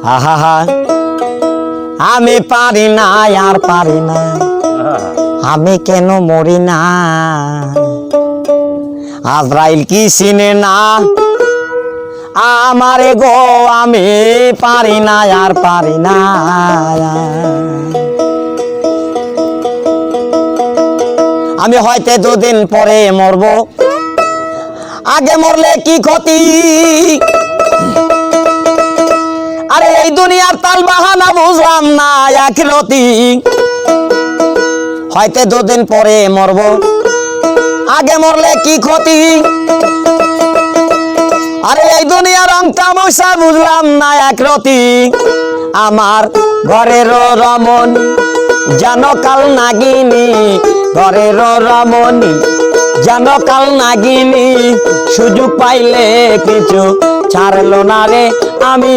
আহা আমি পারি না আর পারি না, আমি কেন মরি না। আজরাইল কি চিনে না আমারে গো, আমি পারি না আর পারি না। আমি হয়তো দুদিন পরে মরব, আগে মরলে কি ক্ষতি। আরে এই দুনিয়ার তাল বাহানা বুঝলাম না আখিরাতি। হয়তো দুদিন পরে মরব, আগে মরলে কি ক্ষতি। আরে এই দুনিয়ার রং তামাশা বুঝলাম না আখিরাতি। আমার ঘরের রমণ জানো কাল নাগিনী, ঘরের রমণী জানো কাল নাগিনী। সুযোগ পাইলে কিছু ছাড়লো না রে, আমি